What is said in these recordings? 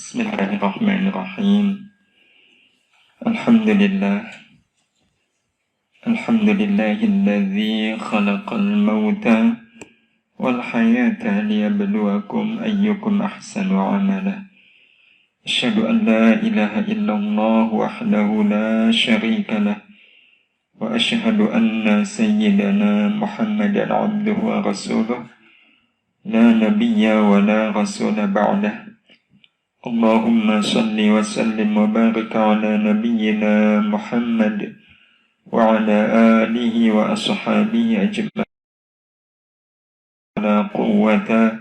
Bismillahirrahmanirrahim. Alhamdulillah. Alhamdulillahilladzi khalaqal mauta wal hayata liyabluwakum ayyukum ahsanu amala. Asyhadu an la ilaha illallah wahdahu la syarika lah. Wa asyhadu anna sayyidana Muhammadan abduhu wa rasuluh. La nabiyya wa la rasula ba'dah. Allahumma salli wa sallim wa barik ala nabiyyina Muhammad wa ala alihi wa ashabihi ajma'in. La quwwata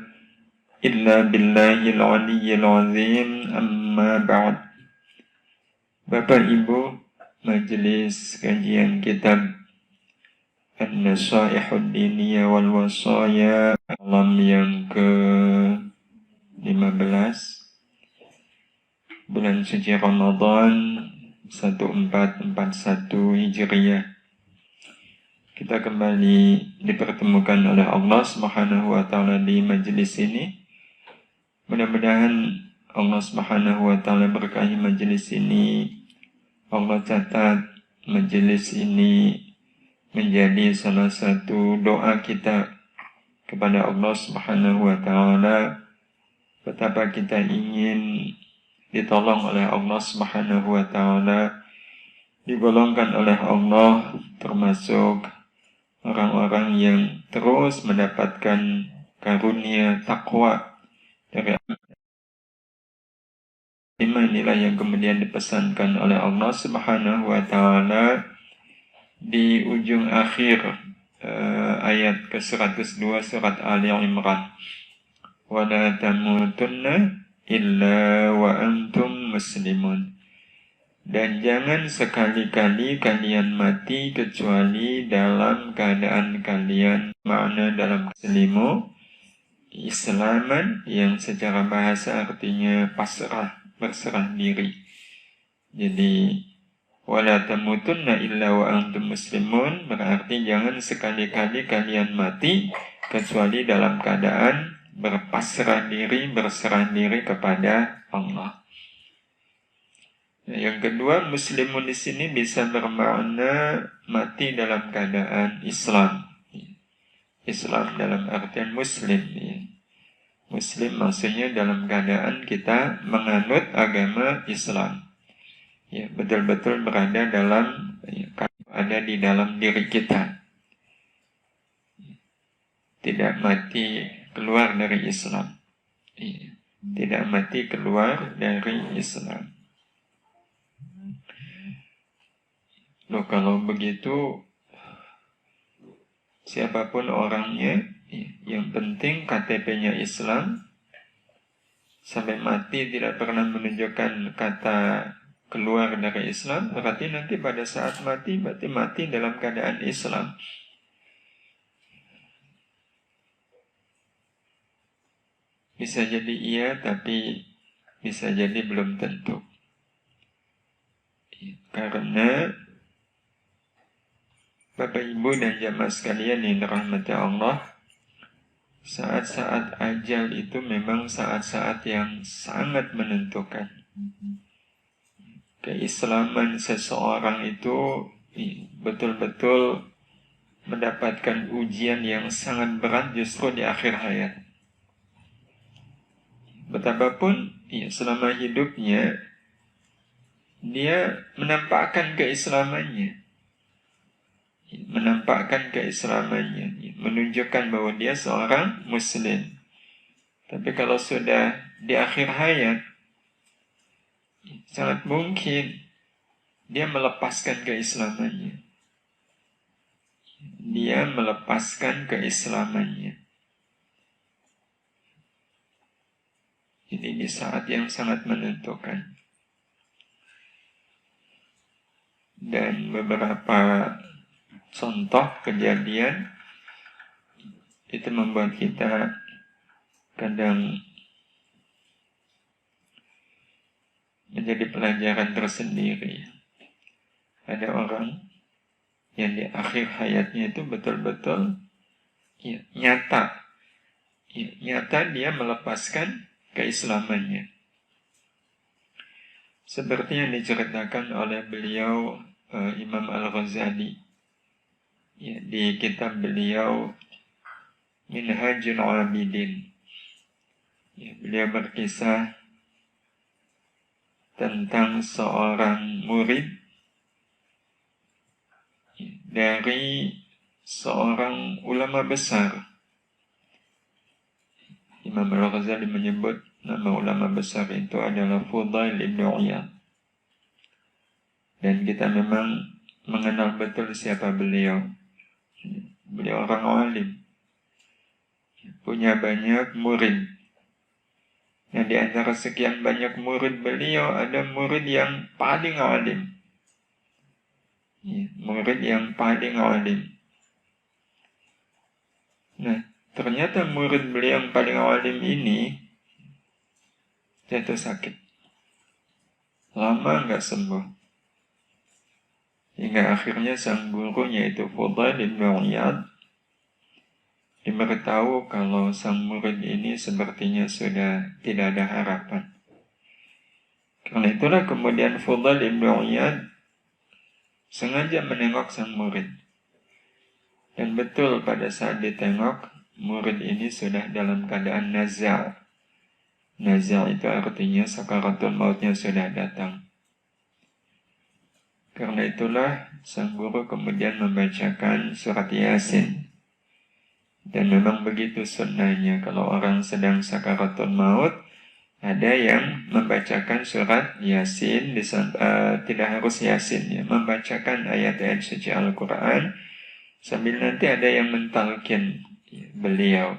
illa billahil aliyyil azim, amma ba'd. Bapak Ibu, majelis kajian kitab An-Nasaihud Diniyah wal Wasaya malam yang ke-15 bulan suci Ramadan 1441 Hijriah. Kita kembali dipertemukan oleh Allah Subhanahu wa taala di majelis ini. Mudah-mudahan Allah Subhanahu wa taala berkahi majelis ini. Allah catat majelis ini menjadi salah satu doa kita kepada Allah Subhanahu wa taala, betapa kita ingin ditolong oleh Allah Subhanahu wa taala, digolongkan oleh Allah termasuk orang-orang yang terus mendapatkan karunia takwa dari iman. Inilah yang kemudian dipesankan oleh Allah Subhanahu wa taala di ujung akhir ayat ke-102 surat Ali Imran. Wa la tamutunna illa wa antum muslimun. Dan jangan sekali-kali kalian mati kecuali dalam keadaan kalian, makna dalam muslimu Islaman, yang secara bahasa artinya pasrah, berserah diri. Jadi wala tamutunna illa wa antum muslimun berarti jangan sekali-kali kalian mati kecuali dalam keadaan berpasrah diri, berserah diri kepada Allah. Yang kedua, muslimun di sini bisa bermakna mati dalam keadaan Islam. Islam dalam artian muslim. Muslim maksudnya dalam keadaan kita menganut agama Islam. Ya, betul-betul berada dalam, ada di dalam diri kita. Tidak mati keluar dari Islam. Tidak mati keluar dari Islam. Loh, kalau begitu siapapun orangnya, yang penting KTP-nya Islam, sampai mati tidak pernah menunjukkan kata keluar dari Islam, berarti nanti pada saat mati, berarti mati dalam keadaan Islam. Bisa jadi iya, tapi bisa jadi belum tentu. Karena Bapak Ibu dan jamaah sekalian yang dirahmati Allah, saat-saat ajal itu memang saat-saat yang sangat menentukan. Keislaman seseorang itu betul-betul mendapatkan ujian yang sangat berat justru di akhir hayat. Betapapun selama hidupnya dia menampakkan keislamannya, menunjukkan bahwa dia seorang muslim. Tapi kalau sudah di akhir hayat, sangat mungkin dia melepaskan keislamannya. Ini di saat yang sangat menentukan. Dan beberapa contoh kejadian itu membuat kita kadang menjadi pelajaran tersendiri. Ada orang yang di akhir hayatnya itu betul-betul nyata dia melepaskan keislamannya. seperti yang diceritakan oleh beliau Imam Al-Ghazali ya, di kitab beliau Minhajul Abidin. Ya, beliau berkisah tentang seorang murid dari seorang ulama besar. Imam Al-Ghazali menyebut nama ulama besar itu adalah Fudail ibn Iyad. Dan kita memang mengenal betul siapa beliau. Beliau orang alim, punya banyak murid. Nah, di antara sekian banyak murid beliau, ada murid yang paling alim. Ya, murid yang paling alim. Nah, ternyata murid beliau yang paling alim ini jatuh sakit. Lama nggak sembuh. Hingga akhirnya sang gurunya itu Fudail ibn Iyad diberitahu kalau sang murid ini sepertinya sudah tidak ada harapan. Karena itulah kemudian Fudail ibn Iyad sengaja menengok sang murid. Dan betul pada saat ditengok, murid ini sudah dalam keadaan nazal. Nazal itu artinya sakaratul mautnya sudah datang. Karena itulah sang guru kemudian membacakan surat Yasin. Dan memang begitu sunnahnya, kalau orang sedang sakaratul maut, ada yang membacakan surat Yasin, tidak harus Yasin ya, membacakan ayat-ayat suci Al-Quran, sambil nanti ada yang mentalkin beliau.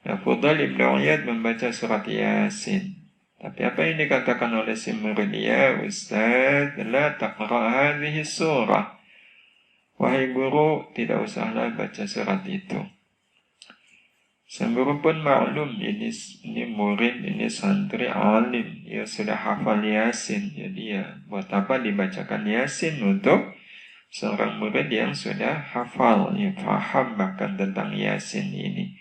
Nah, Fudail ibn Iyad membaca surat Yasin. Tapi apa yang dikatakan oleh si murid, ya Ustaz, la taqra' hadhihi surah. Wahai guru, tidak usahlah baca surat itu. Sang guru pun maklum, ini murid, ini santri alim, ya sudah hafal Yasin. Jadi ya, buat apa dibacakan Yasin untuk seorang murid yang sudah hafal, ya faham bahkan tentang Yasin ini.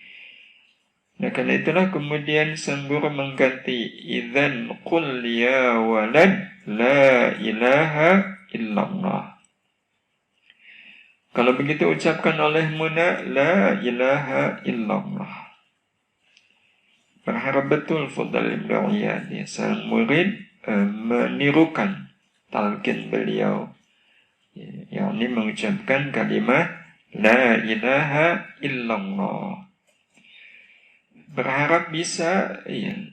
Nah, karena itulah kemudian sang guru mengganti, idzan qul ya walad la ilaha illallah. Kalau begitu ucapkan olehmu la ilaha illallah. Berharap betul Fudail ibn Iyad, ya, sang murid menirukan talqin beliau, yakni mengucapkan kalimat la ilaha illallah. Berharap bisa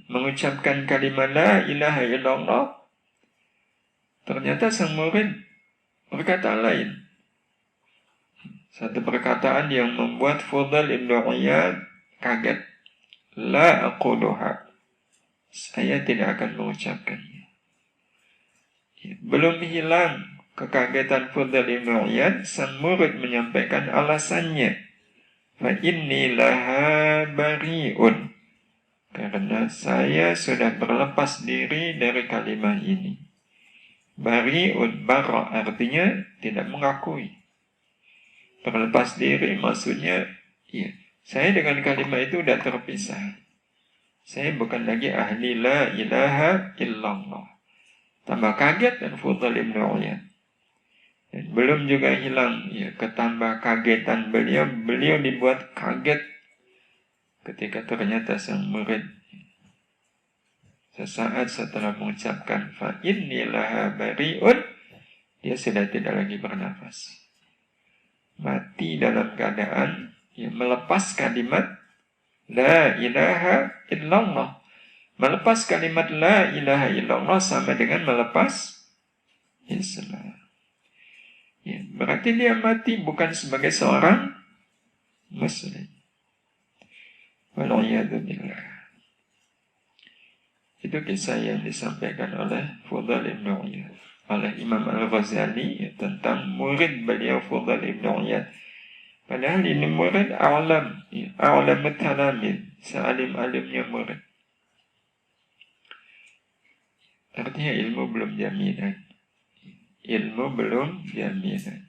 mengucapkan kalimat la ilaha illallah. Ternyata sang murid berkata lain. Satu perkataan yang membuat Fudail ibn Iyad kaget. La aquluha. Saya tidak akan mengucapkannya. Belum hilang kekagetan Fudail ibn Iyad, sang murid menyampaikan alasannya. Fa inni laha bari'un. Karena saya sudah berlepas diri dari kalimat ini. Bari'un, bara artinya tidak mengakui. Berlepas diri maksudnya, ya, saya dengan kalimat itu sudah terpisah. Saya bukan lagi ahli la ilaha illallah. Tambah kaget dan Fudail ibn Iyad. Dan belum juga hilang ya ketambah kagetan beliau dibuat kaget ketika ternyata sang murid sesaat setelah mengucapkan fa inni laha bari'un, dia sudah tidak lagi bernafas. Mati dalam keadaan melepas kalimat la ilaha illallah. Melepas kalimat la ilaha illallah sama dengan melepas Islam. Ya, berarti dia mati bukan sebagai seorang Muslim. Wal'iyadzubillah. Itu kisah yang disampaikan oleh Fudail ibn Iyad, oleh Imam Al-Ghazali tentang murid beliau Fudail ibn Iyad. Padahal ini murid a'lamut talamid, sealim-alimnya murid. Artinya ilmu belum jaminan. Ilmu belum jaminan.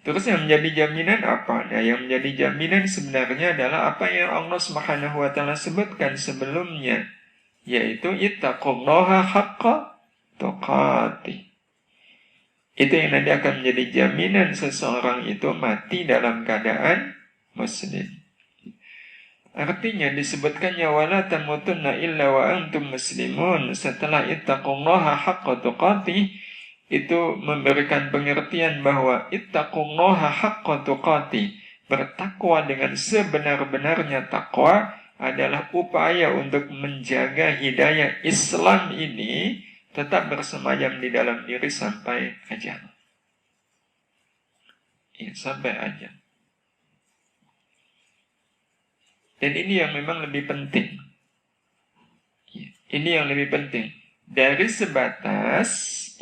Terus yang menjadi jaminan apa? Nah, yang menjadi jaminan sebenarnya adalah apa yang Allah Subhanahu wa taala sebutkan sebelumnya, yaitu ittaqullaha haqqa tuqatih. Itu yang nanti akan menjadi jaminan seseorang itu mati dalam keadaan muslim. Artinya disebutkannya wala tamutunna illa wa antum muslimun setelah ittaqullaha haqqa tuqatih, itu memberikan pengertian bahwa ittaqullaha haqqa tuqatih, bertakwa dengan sebenar-benarnya takwa, adalah upaya untuk menjaga hidayah Islam ini tetap bersemayam di dalam diri sampai ajal. Ya, sampai ajal. Dan ini yang memang lebih penting. Ya, ini yang lebih penting. Dari sebatas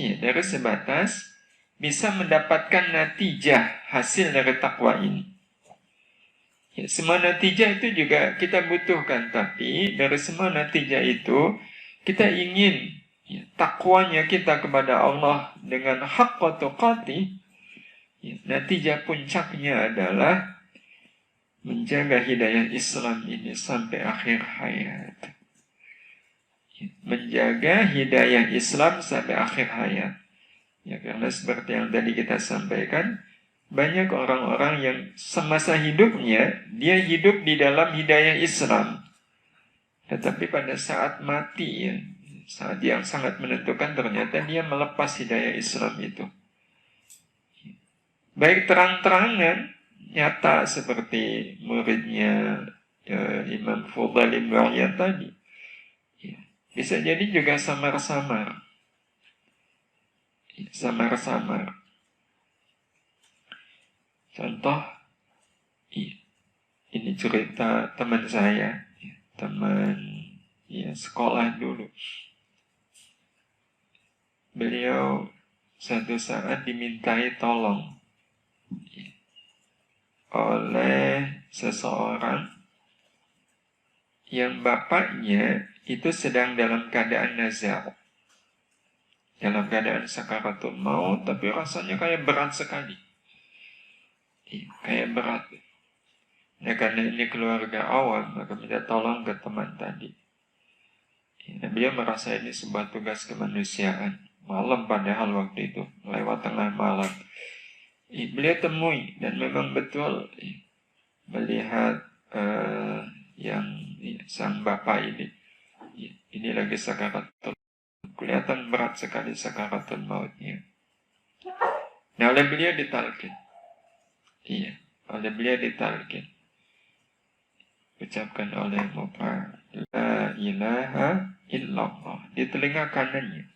bisa mendapatkan natijah hasil dari takwa ini. Ya, semua natijah itu juga kita butuhkan, tapi dari semua natijah itu kita ingin takwanya kita kepada Allah dengan haqqa tuqatih. Natijah puncaknya adalah menjaga hidayah Islam ini sampai akhir hayat. Menjaga hidayah Islam sampai akhir hayat. Ya, karena seperti yang tadi kita sampaikan, banyak orang-orang yang semasa hidupnya dia hidup di dalam hidayah Islam, tetapi pada saat mati, saat yang sangat menentukan, ternyata dia melepas hidayah Islam itu. Baik terang-terangan, nyata seperti muridnya Imam Fudail bin Iyad tadi. Bisa jadi juga samar-samar. Samar-samar. Contoh, ini cerita teman saya, teman sekolah dulu. Beliau satu saat dimintai tolong oleh seseorang yang bapaknya itu sedang dalam keadaan nazar, dalam keadaan sakaratul maut, tapi rasanya kayak berat sekali. Kayak berat. Ya, karena ini keluarga awam, maka minta tolong ke teman tadi. Ya, dia merasa ini sebuah tugas kemanusiaan. Malam padahal waktu itu, lewat tengah malam. Beliau temui, dan memang betul melihat sang bapak ini. Ini lagi sakaratul. Kelihatan berat sekali sakaratul mautnya. Nah, oleh beliau ditalqin. Oleh beliau ditalqin. Ucapkan oleh Mu'ad, la ilaha illallah, di telinga kanannya.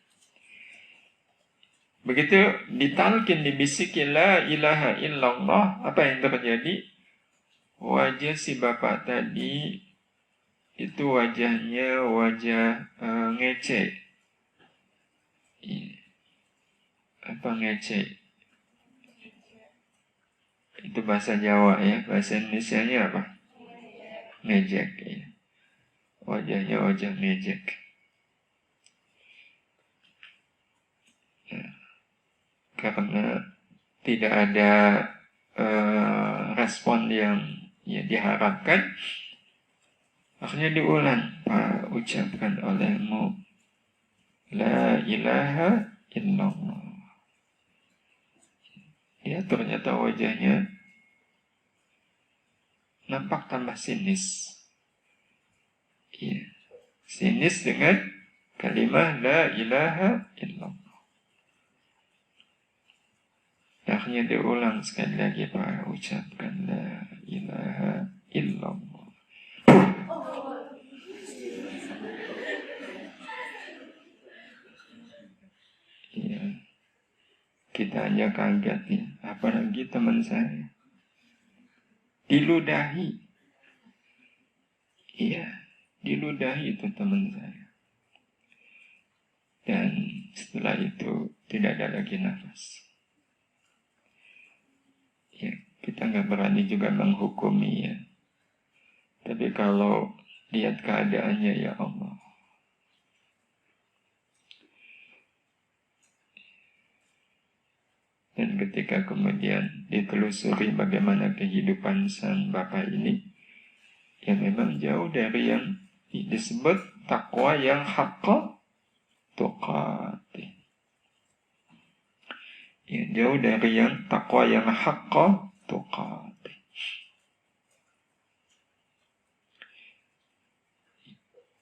Begitu ditalqin, dibisiki la ilaha illallah, apa yang terjadi? Wajah si bapak tadi itu wajahnya wajah ngece. Apa ngece? Itu bahasa Jawa ya, bahasa Indonesianya apa? Ngejek ya. Wajahnya wajah ngejek. Nah, karena tidak ada respon yang diharapkan, akhirnya diulang, ucapkan olehmu la ilaha illallah. Ya, ternyata wajahnya nampak tambah sinis. Ya, sinis dengan kalimat la ilaha illallah. Akhirnya diulang sekali lagi, ucapkan la ilaha illallah. Ya, kita aja kaget ya, apalagi teman saya. Diludahi. Iya, diludahi itu teman saya. Dan setelah itu tidak ada lagi nafas. Ya, kita nggak berani juga menghukumi ya. Tapi kalau lihat keadaannya, ya Allah. Dan ketika kemudian ditelusuri bagaimana kehidupan sang bapak ini, yang memang jauh dari yang disebut takwa yang haqqa tuqatih. Ya, jauh dari yang takwa yang haqqa tuqatih.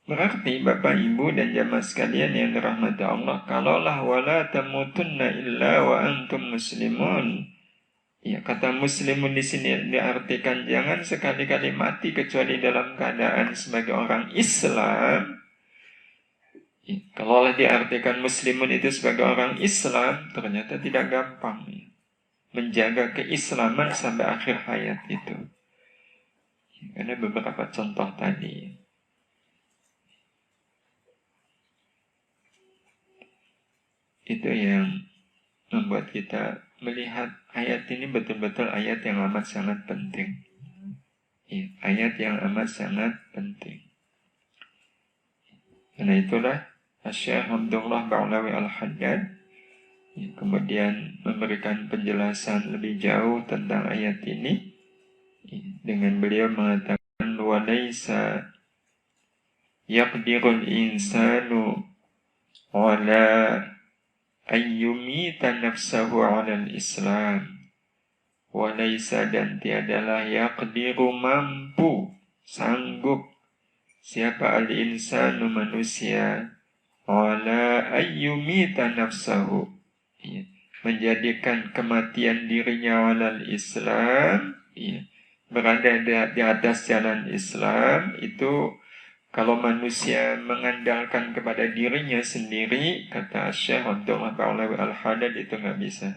Berarti Bapak Ibu dan jamaah sekalian yang dirahmati Allah, kalaulah wala tamutunna illa wa antum muslimun. Ya, kata muslimun di sini diartikan jangan sekali-kali mati kecuali dalam keadaan sebagai orang Islam. Ya, kalaulah diartikan muslimun itu sebagai orang Islam, ternyata tidak gampang ya, menjaga keislaman sampai akhir hayat itu. Ya, ada beberapa contoh tadi. Itu yang membuat kita melihat ayat ini betul-betul ayat yang amat sangat penting. Ya, ayat yang amat sangat penting. Karena itulah Syekh Abdullah Ba'lawi Al-Haddad kemudian memberikan penjelasan lebih jauh tentang ayat ini dengan beliau mengatakan walaysa yaqdirul insanu ala ayyumita nafsahu 'alal Islam walaysa, dan tiadalah yaqdiru mampu, sanggup siapa al-insanu manusia 'ala ayyumita nafsahu, menjadikan kematian dirinya 'alal Islam, berada di atas jalan Islam. Itu kalau manusia mengandalkan kepada dirinya sendiri, kata Syekh Abdullah Ba'lawi Al-Haddad, itu nggak bisa.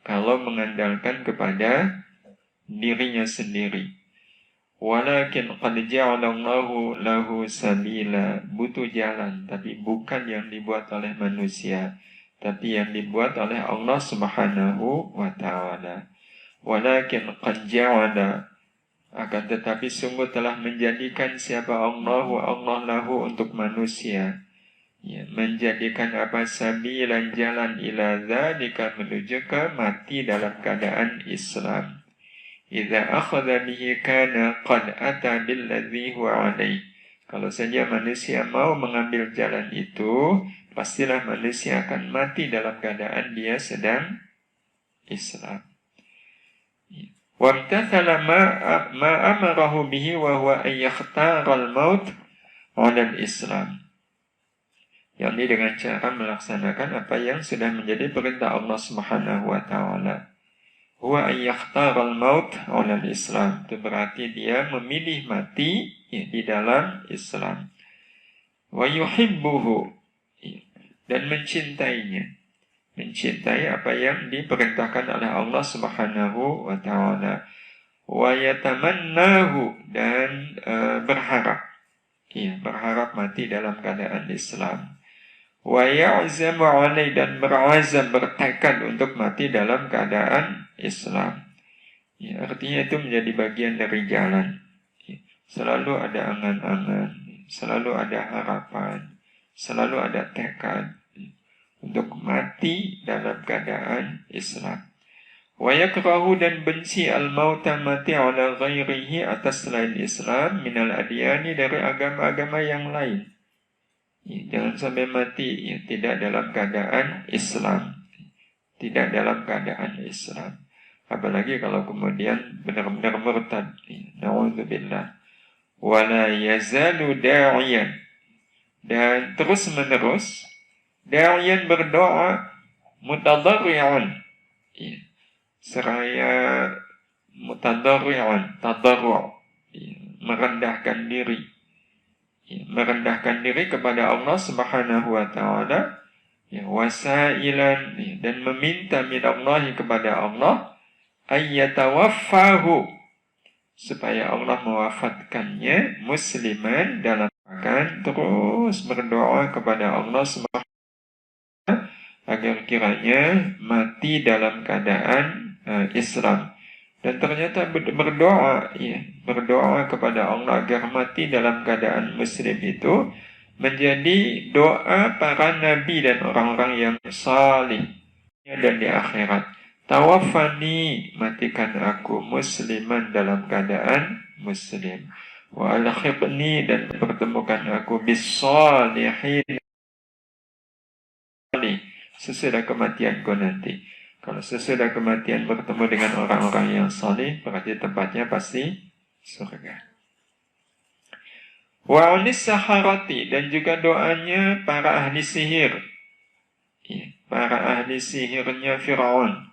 Kalau mengandalkan kepada dirinya sendiri. Walakin qad ja'alallahu lahu sabila, butuh jalan, tapi bukan yang dibuat oleh manusia, tapi yang dibuat oleh Allah Subhanahu wa ta'ala. Walakin qad ja'ala, akan tetapi sungguh telah menjadikan siapa Allah lahu untuk manusia, menjadikan apa, sabilan, jalan, ila dzalika, menuju ke mati dalam keadaan Islam. Idza akhadha bihi kana qad ata billadzi huwa alaih. Kalau saja manusia mau mengambil jalan itu, pastilah manusia akan mati dalam keadaan dia sedang Islam. Wamtathala ma amarahu bihi wa huwa an yakhtara al-maut 'ala al-Islam. Yakni dengan cara melaksanakan apa yang sudah menjadi perintah Allah Subhanahu wa ta'ala. Huwa an yakhtara al-maut 'ala al-Islam. Itu berarti dia memilih mati di dalam Islam. Wa yuhibbuhu, dan mencintainya. Mencintai apa yang diperintahkan oleh Allah Subhanahu wa ta'ala. Wa yatamannahu, dan berharap. Berharap mati dalam keadaan Islam. Wa ya'zamu 'alai, dan berazam, bertekad untuk mati dalam keadaan Islam. Artinya itu menjadi bagian dari jalan. Selalu ada angan-angan, selalu ada harapan, selalu ada tekad untuk mati dalam keadaan Islam. Wa yakrahu, dan benci al-mauta, mati, ala ghairihi, atas selain Islam, minal adyani, dari agama-agama yang lain. Jangan sampai mati tidak dalam keadaan Islam, tidak dalam keadaan Islam. Apalagi kalau kemudian benar-benar murtad. Na'udzubillah. Wala yazalu da'iyan, dan terus-menerus da'iyan, berdoa, mutadarri'an, seraya mutadarri'an, tadarru', merendahkan diri. Merendahkan diri kepada Allah Subhanahu wa ta'ala, wasailan, dan meminta minallahi, kepada Allah, ayyatawaffahu, supaya Allah mewafatkannya musliman, dalam akan terus berdoa kepada Allah Subhanahu agar kiranya mati dalam keadaan Islam. Dan ternyata berdoa kepada Allah agar mati dalam keadaan Muslim itu menjadi doa para nabi dan orang-orang yang salih dan di akhirat. Tawaffani, matikan aku musliman, dalam keadaan Muslim. Wa alhiqni, dan pertemukan aku bis-shalihin sesudah kematianku nanti. Kalau sesudah kematian bertemu dengan orang-orang yang salih, berarti tempatnya pasti surga. Wa unis saharati, dan juga doanya para ahli sihir. Para ahli sihirnya Fir'aun.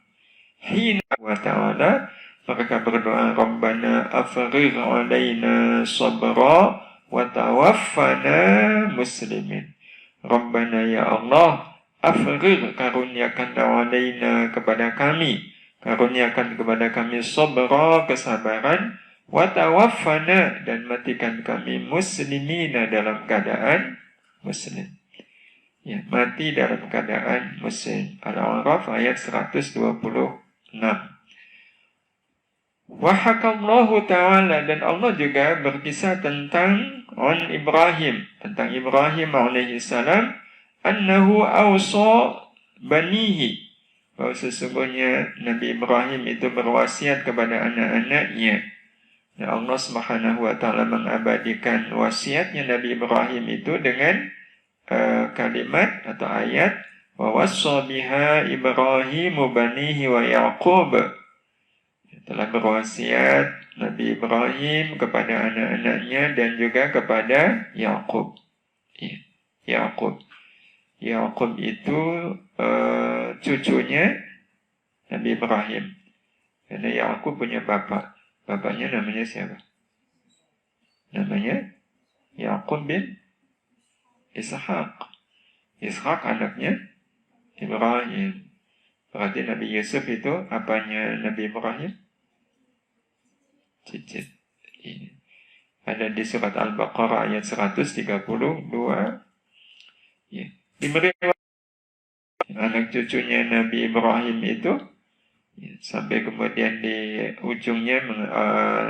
Hina wa ta'ala, mereka berdoa, Rabbana afrigh alaina sabra wa tawaffana muslimin. Rabbana, ya Allah, afrigh, karuniakan alaina, kepada kami, karuniakan kepada kami sabra, kesabaran, wa tawaffana, dan matikan kami muslimina, dalam keadaan muslim. Ya, mati dalam keadaan muslim. Al-A'raf ayat 126. Wahakallahu ta'ala, dan Allah juga berkisah tentang Ibrahim, tentang Ibrahim alaihi salam, annahu awsa banihi, bahwa sesungguhnya Nabi Ibrahim itu berwasiat kepada anak-anaknya. Ya, Allah Subhanahu wa ta'ala mengabadikan wasiatnya Nabi Ibrahim itu dengan kalimat atau ayat, wa wassa biha Ibrahimu banihi wa Yaqub. Telah berwasiat Nabi Ibrahim kepada anak-anaknya dan juga kepada Yaqub. Yaqub itu cucunya Nabi Ibrahim. Karena Yaqub punya bapak. Bapaknya namanya siapa? Namanya Yaqub bin Ishak. Ishak anaknya Ibrahim. Berarti Nabi Yusuf itu apanya Nabi Ibrahim? Cicit. Ini ada di surat Al-Baqarah ayat 132. Ya. Diberi anak cucunya Nabi Ibrahim itu, ya, sampai kemudian di ujungnya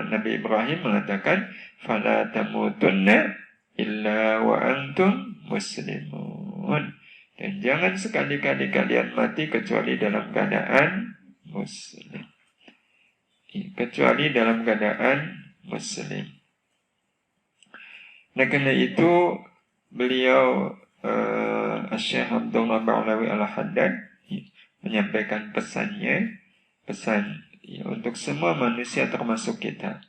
Nabi Ibrahim mengatakan, fala tamutunna illa wa antum muslimun, dan jangan sekali-kali kalian mati kecuali dalam keadaan muslim. Kecuali dalam keadaan muslim. Nah, karena itu beliau Syekh Abdullah Ba'lawi Al-Haddad menyampaikan pesan untuk semua manusia termasuk kita.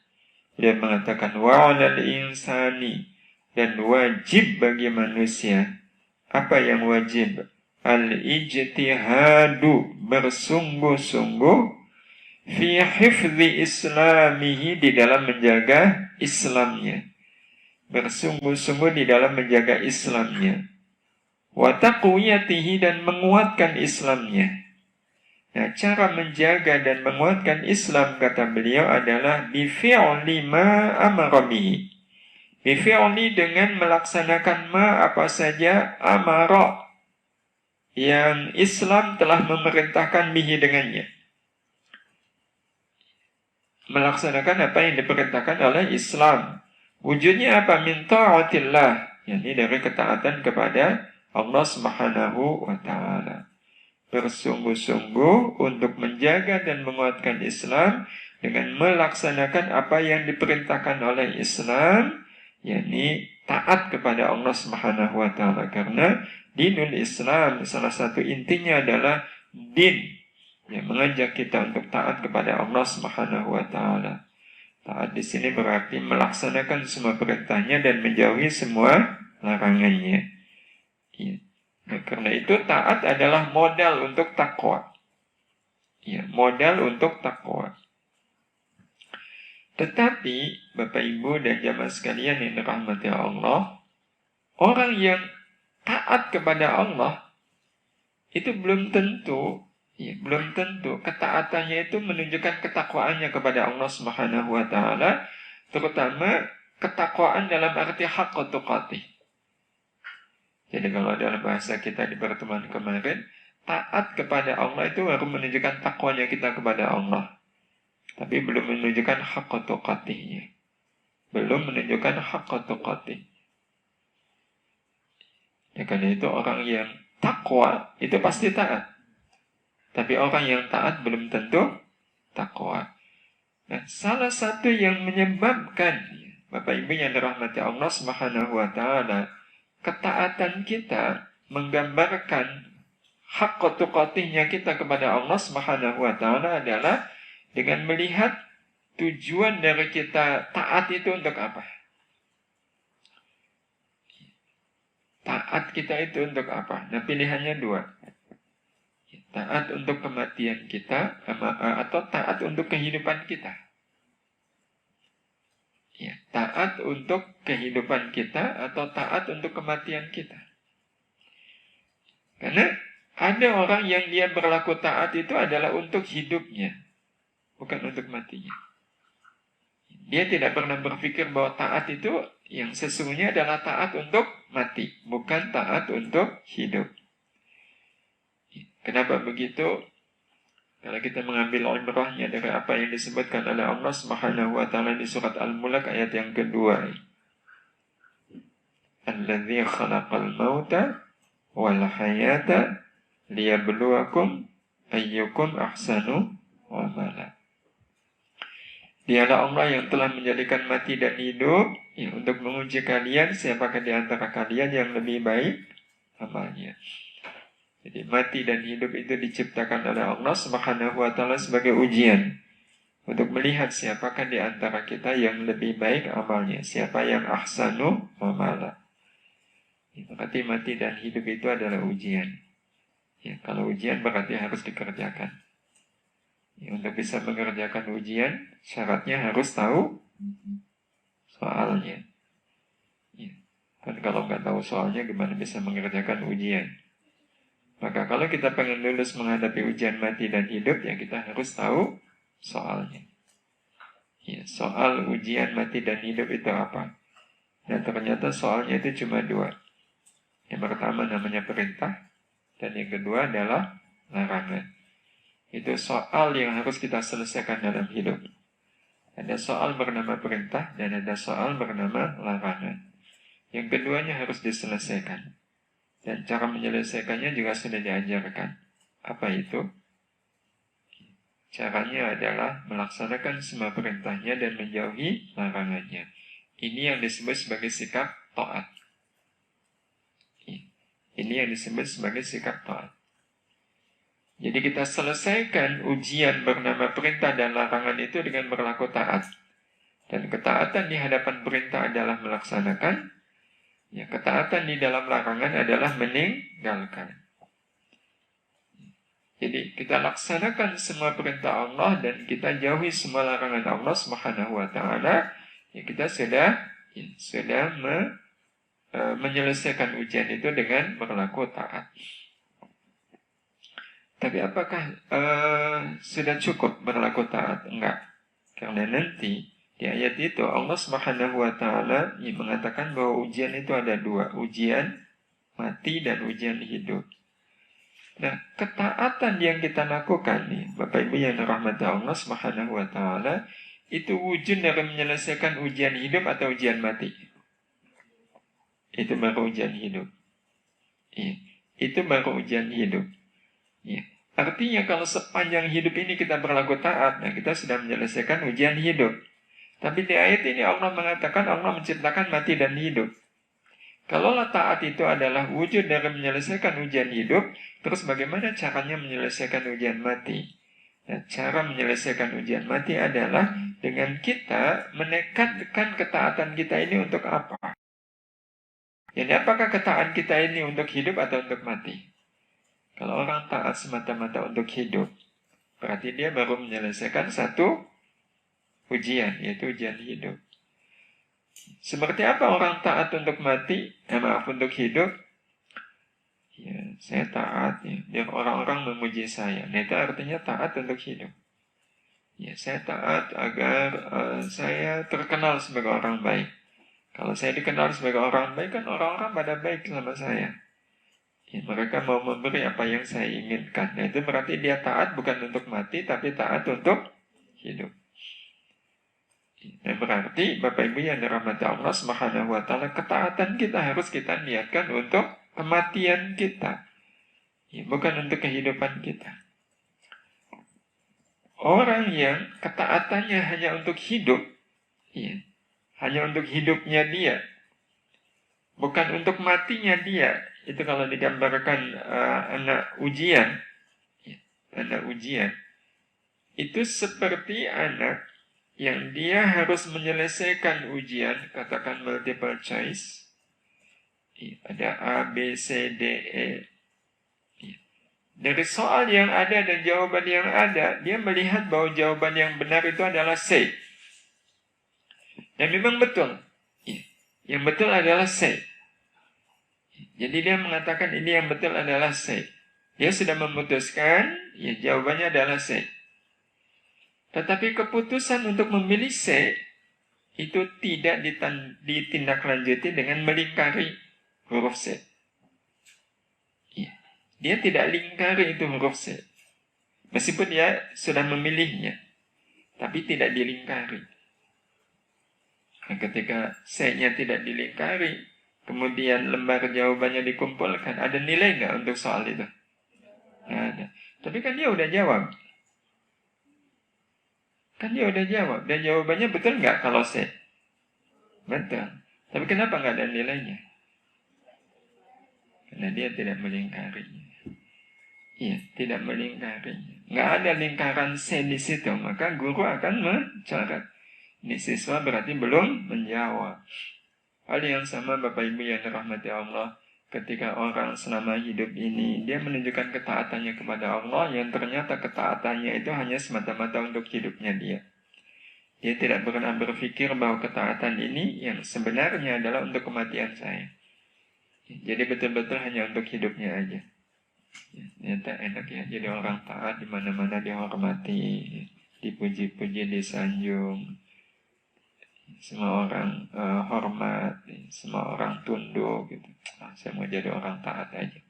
Dia mengatakan wa'alal insani, dan wajib bagi manusia. Apa yang wajib? Al-ijtihadu, bersungguh-sungguh, fi hifzi islamihi, di dalam menjaga Islamnya. Bersungguh-sungguh di dalam menjaga Islamnya. Wa taqwiyatihi, dan menguatkan Islamnya. Nah, cara menjaga dan menguatkan Islam, kata beliau, adalah bifi'li ma amara bihi. Bifi'li, dengan melaksanakan ma, apa saja, amara, yang Islam telah memerintahkan bihi, dengannya. Melaksanakan apa yang diperintahkan oleh Islam. Wujudnya apa? Min ta'atillah, yakni dari ketaatan kepada Allah Subhanahu wa ta'ala. Bersungguh-sungguh untuk menjaga dan menguatkan Islam dengan melaksanakan apa yang diperintahkan oleh Islam, yakni taat kepada Allah Subhanahu wa ta'ala. Karena dinul Islam, salah satu intinya adalah din, yang mengajak kita untuk taat kepada Allah Subhanahu wa ta'ala. Taat di sini berarti melaksanakan semua perintahnya dan menjauhi semua larangannya. Ya. Nah, karena itu taat adalah modal untuk takwa. Ya, modal untuk takwa. Tetapi Bapak Ibu dan jamaah sekalian yang dirahmati Allah, orang yang taat kepada Allah itu belum tentu ketaatannya itu menunjukkan ketakwaannya kepada Allah Subhanahu wa ta'ala, terutama ketakwaan dalam arti haqqa tuqatih. Jadi kalau dalam bahasa kita di pertemuan kemarin, taat kepada Allah itu baru menunjukkan takwanya kita kepada Allah, tapi belum menunjukkan haqqa tuqatihnya. Belum menunjukkan haqqa tuqatih. Ya, karena itu orang yang takwa itu pasti taat. Tapi orang yang taat belum tentu takwa. Nah, salah satu yang menyebabkan Bapak Ibu yang dirahmati Allah Subhanahu wa taala, ketaatan kita menggambarkan hak tuqatihnya kita kepada Allah Subhanahu wa taala adalah dengan melihat tujuan dari kita taat itu untuk apa? Taat kita itu untuk apa? Nah, pilihannya dua. Taat untuk kematian kita atau taat untuk kehidupan kita. Ya, taat untuk kehidupan kita atau taat untuk kematian kita. Karena ada orang yang dia berlaku taat itu adalah untuk hidupnya, bukan untuk matinya. Dia tidak pernah berpikir bahwa taat itu yang sesungguhnya adalah taat untuk mati, bukan taat untuk hidup. Kenapa begitu? Kalau kita mengambil ibrahnya dari apa yang disebutkan oleh Allah Subhanahu wa taala di surat Al-Mulk ayat yang kedua. Alladzi khalaqal mauta wal hayata liyabluwakum ayyukum ahsanu amala. Dialah Allah yang telah menjadikan mati dan hidup untuk menguji kalian siapakah di antara kalian yang lebih baik amalnya. Jadi mati dan hidup itu diciptakan oleh Allah Subhanahu wa taala sebagai ujian untuk melihat siapakah di antara kita yang lebih baik amalnya, siapa yang ahsanu amala. Berarti mati dan hidup itu adalah ujian. Ya, kalau ujian berarti harus dikerjakan. Ya, untuk bisa mengerjakan ujian, syaratnya harus tahu soalnya. Ya, kan kalau nggak tahu soalnya, gimana bisa mengerjakan ujian? Maka kalau kita pengen lulus menghadapi ujian mati dan hidup, ya kita harus tahu soalnya. Ya, soal ujian mati dan hidup itu apa? Dan ternyata soalnya itu cuma dua. Yang pertama namanya perintah, dan yang kedua adalah larangan. Itu soal yang harus kita selesaikan dalam hidup. Ada soal bernama perintah dan ada soal bernama larangan. Yang keduanya harus diselesaikan. Dan cara menyelesaikannya juga sudah diajarkan. Apa itu? Caranya adalah melaksanakan semua perintahnya dan menjauhi larangannya. Ini yang disebut sebagai sikap taat. Ini yang disebut sebagai sikap taat. Jadi kita selesaikan ujian bernama perintah dan larangan itu dengan berlaku taat. Dan ketaatan di hadapan perintah adalah melaksanakan. Ya, ketaatan di dalam larangan adalah meninggalkan. Jadi kita laksanakan semua perintah Allah dan kita jauhi semua larangan Allah Subhanahu wa taala. Ya, kita sudah menyelesaikan ujian itu dengan berlaku taat. Tapi apakah sudah cukup berlaku taat? Enggak. Karena nanti di ayat itu Allah Subhanahu wa taala mengatakan bahwa ujian itu ada dua, ujian mati dan ujian hidup. Nah, ketaatan yang kita lakukan nih, Bapak Ibu yang dirahmati Allah Subhanahu wa taala, itu wujud dari menyelesaikan ujian hidup atau ujian mati. Itu baru ujian hidup. Ya, itu baru ujian hidup. Ya. Artinya kalau sepanjang hidup ini kita berlaku taat, nah kita sudah menyelesaikan ujian hidup. Tapi di ayat ini Allah mengatakan Allah menciptakan mati dan hidup. Kalaulah taat itu adalah wujud dari menyelesaikan ujian hidup, terus bagaimana caranya menyelesaikan ujian mati? Nah, cara menyelesaikan ujian mati adalah dengan kita menekadkan ketaatan kita ini untuk apa? Jadi apakah ketaatan kita ini untuk hidup atau untuk mati? Kalau orang taat semata-mata untuk hidup, berarti dia baru menyelesaikan satu ujian, yaitu ujian hidup. Seperti apa orang taat untuk mati? Untuk hidup? Ya, saya taat ya. Biar orang-orang memuji saya. Nah, itu artinya taat untuk hidup. Ya, saya taat agar saya terkenal sebagai orang baik. Kalau saya dikenal sebagai orang baik, kan orang-orang pada baik sama saya. Ya, mereka mau memberi apa yang saya inginkan. Nah, itu berarti dia taat bukan untuk mati, tapi taat untuk hidup. Nah, berarti Bapak Ibu yang dirahmati Allah Subhanahu wa taala, ketaatan kita harus kita niatkan untuk kematian kita. Ya, bukan untuk kehidupan kita. Orang yang ketaatannya hanya untuk hidup, ya, hanya untuk hidupnya dia, bukan untuk matinya dia. Itu kalau digambarkan anak ujian, itu seperti anak yang dia harus menyelesaikan ujian, katakan multiple choice, ada A, B, C, D, E. Dari soal yang ada dan jawaban yang ada, dia melihat bahwa jawaban yang benar itu adalah C. Dan memang betul. Yang betul adalah C. Jadi dia mengatakan ini yang betul adalah C. Dia sudah memutuskan, jawabannya adalah C. Tetapi keputusan untuk memilih C itu tidak ditindaklanjuti dengan melingkari huruf C. Dia tidak lingkari itu huruf C. Meskipun dia sudah memilihnya, tapi tidak dilingkari. Nah, ketika C-nya tidak dilingkari, kemudian lembar jawabannya dikumpulkan, ada nilai nggak untuk soal itu? Nggak ada. Tapi kan dia udah jawab. Dan jawabannya betul nggak kalau C? Betul. Tapi kenapa nggak ada nilainya? Karena dia tidak melingkarinya. Tidak melingkarinya. Nggak ada lingkaran C di situ, maka guru akan mencoret. Ini siswa berarti belum menjawab. Hal yang sama Bapak Ibu yang dirahmati Allah, ketika orang selama hidup ini dia menunjukkan ketaatannya kepada Allah, yang ternyata ketaatannya itu hanya semata-mata untuk hidupnya dia. Dia tidak pernah berpikir bahwa ketaatan ini yang sebenarnya adalah untuk kematian saya. Jadi betul-betul hanya untuk hidupnya aja. Ternyata enak ya, jadi orang taat di mana-mana dihormati, dipuji-puji, disanjung. Semua orang hormat, semua orang tunduk gitu. Saya mau jadi orang taat aja.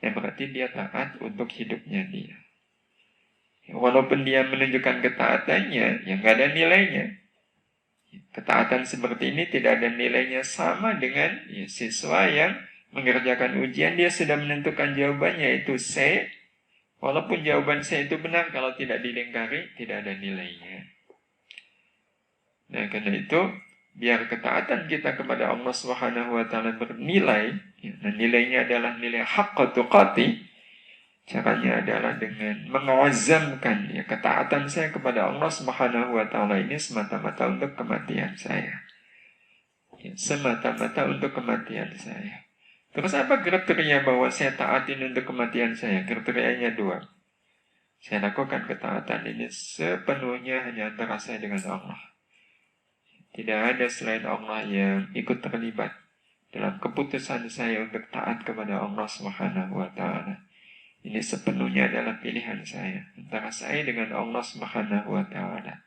Ya berarti dia taat untuk hidupnya dia. Walaupun dia menunjukkan ketaatannya, ya nggak ada nilainya. Ketaatan seperti ini tidak ada nilainya, sama dengan siswa yang mengerjakan ujian, dia sudah menentukan jawabannya itu C. Walaupun jawaban C itu benar, kalau tidak dilingkari, tidak ada nilainya. Nah, karena itu, biar ketaatan kita kepada Allah Subhanahu wa Ta'ala bernilai, dan nilainya adalah nilai haqqa tuqati, caranya adalah dengan mengazamkan ketaatan saya kepada Allah Subhanahu wa Ta'ala ini semata-mata untuk kematian saya. Semata-mata untuk kematian saya. Terus apa kriteria bahwa saya taatin untuk kematian saya? Kriterianya 2. Saya lakukan ketaatan ini sepenuhnya hanya antara saya dengan Allah. Tidak ada selain Allah yang ikut terlibat dalam keputusan saya untuk taat kepada Allah Subhanahu wa Ta'ala. Ini sepenuhnya adalah pilihan saya antara saya dengan Allah Subhanahu wa Ta'ala.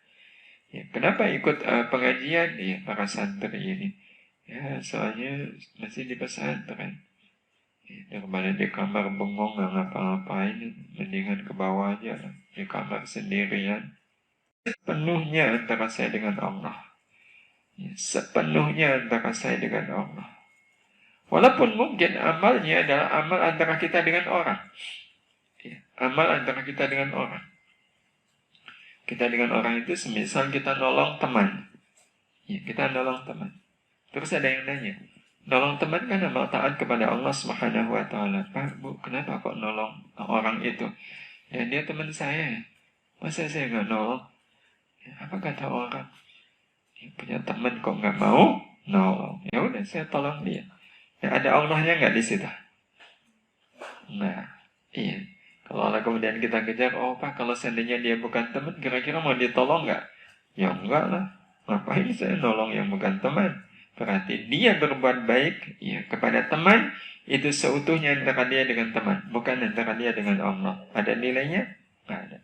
Kenapa ikut pengajian para santri ini? Soalnya masih di pesantren. Daripada di kamar bengong nggak ngapa-ngapain, mendingan ke bawah aja lah, di kamar sendirian. Sepenuhnya antara saya dengan Allah. Sepenuhnya antara saya dengan Allah. Walaupun mungkin amalnya adalah amal antara kita dengan orang. Amal antara kita dengan orang. Kita dengan orang itu semisal kita nolong teman. Kita nolong teman. Terus ada yang nanya, nolong teman kan amal taat kepada Allah Subhanahu wa Ta'ala. Pak, Bu, kenapa kok nolong orang itu? Dia teman saya. Masa saya nggak nolong? Apa kata orang? Punya teman kok nggak mau nolong? Ya udah, saya tolong dia. Ada Allahnya nggak di situ? Nah, iya. Kalau Allah kemudian kita kejar, Pak, kalau seandainya dia bukan teman, kira-kira mau ditolong nggak? Ya enggak lah. Ngapain saya nolong yang bukan teman? Berarti dia berbuat baik kepada teman, itu seutuhnya antara dia dengan teman, bukan antara dia dengan Allah. Ada nilainya? Nggak ada.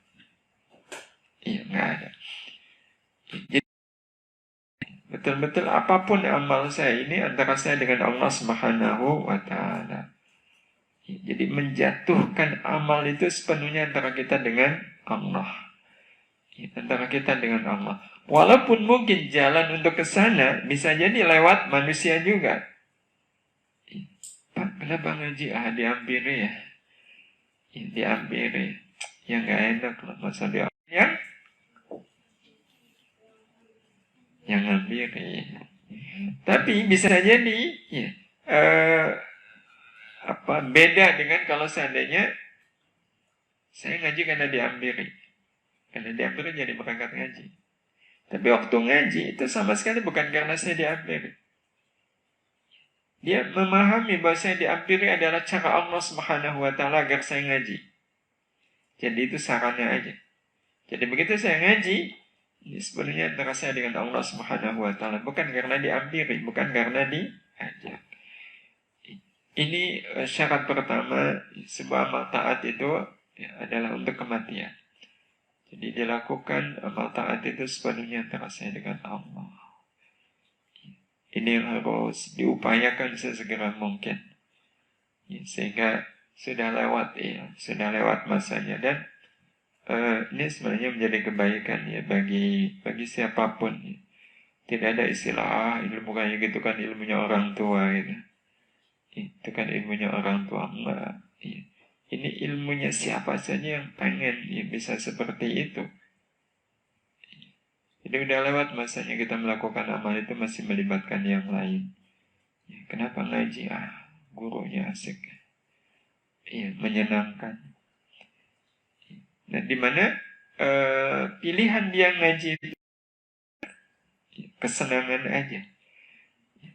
Nggak ada. Jadi betul-betul apapun amal saya ini antara saya dengan Allah Subhanahu wa Ta'ala. Jadi menjatuhkan amal itu sepenuhnya antara kita dengan Allah. Antara kita dengan Allah. Walaupun mungkin jalan untuk ke sana bisa jadi lewat manusia juga. Pak, kenapa ngaji? Diampiri ya. Diampiri. Ya nggak enak lah masa diampiri. yang hampiri. Tapi bisa jadi ya, beda dengan kalau seandainya saya ngaji karena dihampiri. Karena dihampiri jadi berangkat ngaji. Tapi waktu ngaji itu sama sekali bukan karena saya dihampiri. Dia memahami bahwa saya dihampiri adalah cara Allah Subhanahu wa Ta'ala agar saya ngaji. Jadi itu sarana aja. Jadi begitu saya ngaji, ini sebenarnya antara saya dengan Allah Subhanahu wa Ta'ala, bukan karena dihampiri, bukan karena diajak. Ini syarat pertama sebuah amal taat itu ya, adalah untuk kematian. Jadi dilakukan amal taat itu sepenuhnya antara saya dengan Allah. Ini yang harus diupayakan sesegera mungkin. Ya, sehingga sudah lewat masanya, dan ini sebenarnya menjadi kebaikan ya bagi siapapun. Ya. Tidak ada istilah ilmu kayak gitu kan ilmunya orang tua gitu. Itu kan ilmunya orang tua enggak. Ya. Ini ilmunya siapa saja yang pengen ya bisa seperti itu. Jadi udah lewat masanya kita melakukan amal itu masih melibatkan yang lain. Ya, kenapa ngaji? Gurunya asik. Ya, menyenangkan. Nah, di mana pilihan dia ngaji itu kesenangan aja.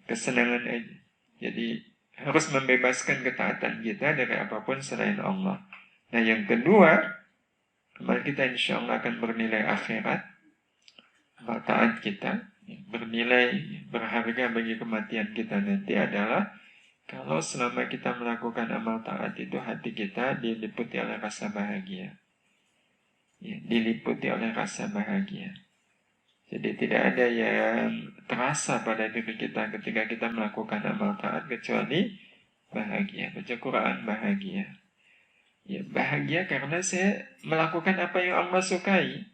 Kesenangan aja. Jadi harus membebaskan ketaatan kita dari apapun selain Allah. Nah, yang kedua, amal kita insya Allah akan bernilai akhirat. Amal taat kita bernilai berharga bagi kematian kita nanti adalah kalau selama kita melakukan amal taat itu hati kita diliputi oleh rasa bahagia. Ya, diliputi oleh rasa bahagia. Jadi tidak ada yang terasa pada diri kita ketika kita melakukan amal taat kecuali bahagia. Baca Quran bahagia. Ya, bahagia karena saya melakukan apa yang Allah sukai.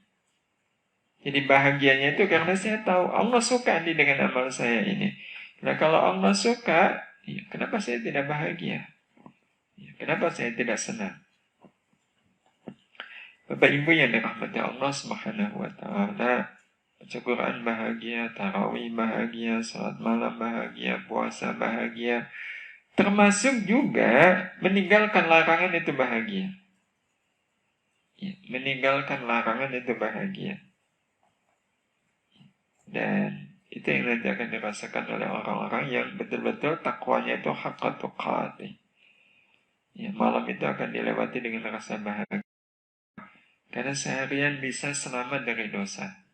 Jadi bahagianya itu karena saya tahu Allah suka dengan amal saya ini. Nah kalau Allah suka, ya, kenapa saya tidak bahagia? Ya, kenapa saya tidak senang? Bapak Ibu yang dirahmati Allah Subhanahu wa Ta'ala, baca Quran bahagia, tarawih bahagia, salat malam bahagia, puasa bahagia, termasuk juga meninggalkan larangan itu bahagia. Ya, meninggalkan larangan itu bahagia. Dan itu yang nanti akan dirasakan oleh orang-orang yang betul-betul takwanya itu haqqa tuqati. Ya, malam itu akan dilewati dengan rasa bahagia. Karena seharian bisa selamat dari dosa.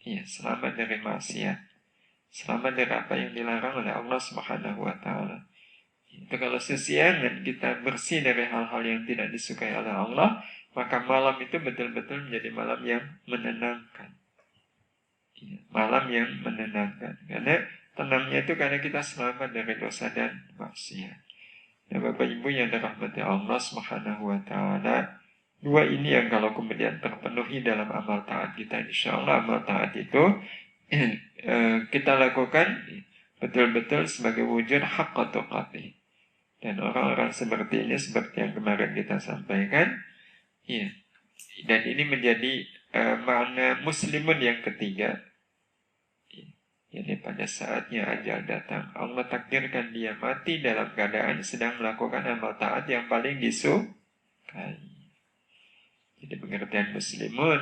Ya, selamat dari maksiat. Selamat dari apa yang dilarang oleh Allah Subhanahu wa Ta'ala. Itu kalau sesiangan kita bersih dari hal-hal yang tidak disukai oleh Allah, maka malam itu betul-betul menjadi malam yang menenangkan. Malam yang menenangkan. Karena tenangnya itu karena kita selamat dari dosa dan maksiat. Nah, Bapak Ibu yang dirahmati Allah Subhanahu wa Ta'ala, dua ini yang kalau kemudian terpenuhi dalam amal taat kita, insya Allah amal taat itu kita lakukan betul-betul sebagai wujud haqqa tuqati. Dan orang-orang seperti ini, seperti yang kemarin kita sampaikan, ya. Dan ini menjadi makna muslimun yang ketiga. Jadi pada saatnya ajal datang, Allah takdirkan dia mati dalam keadaan sedang melakukan amal taat yang paling disukai. Jadi pengertian muslimun